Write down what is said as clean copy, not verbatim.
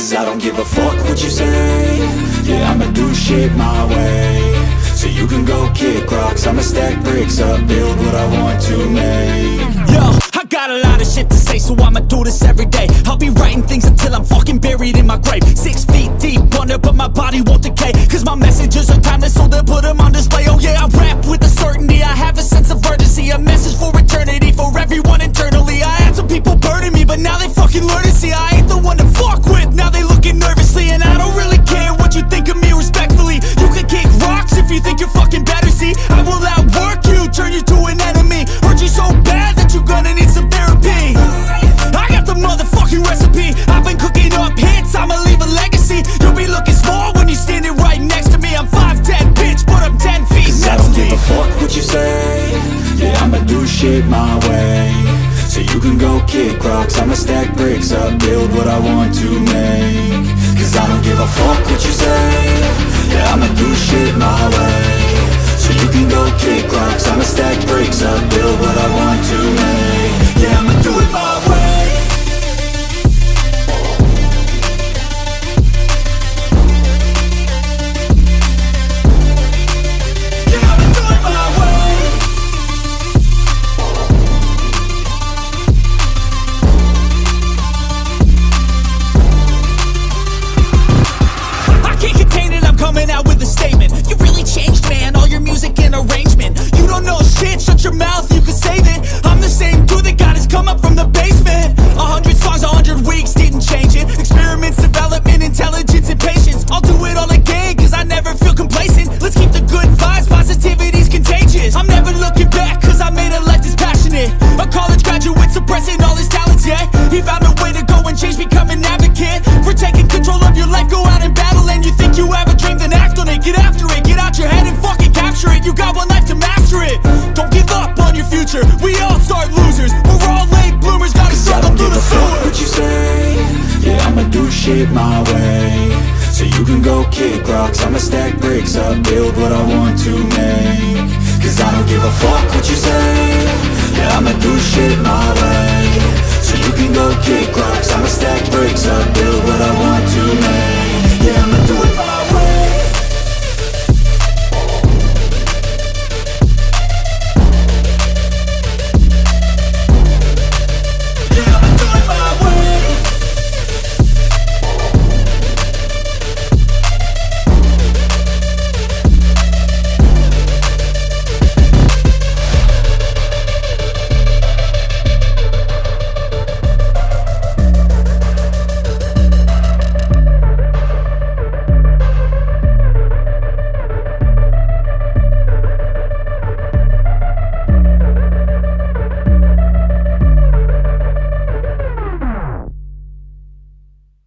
Cause I don't give a fuck what you say. Yeah, I'ma do shit my way. So you can go kick rocks, I'ma stack bricks up, build what I want to make. Yo, I got a lot of shit to say, so I'ma do this every day. I'll be writing things until I'm fucking buried in my grave. 6 feet deep under, but my body won't decay. Cause my messages are timeless, so they'll put them on display. Oh yeah, I rap with a certainty, I have a sense of urgency. A message for eternity, for everyone internally. I had some people burning me, but now they fucking learn to see I ain't the one to fuck with, now they looking nervously. And I don't really care what you think of me, respectfully. You can kick rocks if you think you're fucking better, see. I will outwork you, turn you to an enemy. Hurt you so bad that you're gonna need some therapy. I got the motherfucking recipe, I've been cooking up hits, I'ma leave a legacy. You'll be looking small when you're standing right next to me. I'm 5'10", bitch, but I'm 10 feet Cause next I don't to give me. a fuck what you say. Yeah, I'ma do shit my way. So you can go kick rocks, I'ma stack bricks up, build what I want to make. Cause I don't give a fuck what you say. Yeah, I'ma do shit my way. So you can go kick rocks, I'ma stack bricks up, build what I want to make. Yeah, I'ma do it my way. Yeah, I'ma do it my way. I can't contain it, I'm coming out with a statement. You really changed, man, all your music and arrangement. You don't know shit, shut your mouth, you can save it. I'm the same dude that got his come up from the basement. 100 songs, 100 weeks, didn't change it. Experiments, development, intelligence, and patience. I'll do it all again, cause I never feel complacent. Let's keep the good vibes, positivity's contagious. I'm never looking back, cause I made a life that's passionate. A college graduate suppressing all his talents, yeah. He found a way to go and change, become an advocate for taking control of your life, go out and battle. And you think you have a dream, then act on it. Get after it, get out your head and fucking capture it. You got one life to master it. Don't give up on your future, we all start losers. We're all late bloomers, gotta Cause I struggle don't through give the a fuck sewer. what you say. Yeah, I'ma do shit my way. So you can go kick rocks, I'ma stack bricks up, build what I want to make. Cause I don't give a fuck what you say. Yeah, I'ma do shit my way. So you can go kick rocks, I'ma stack bricks up, build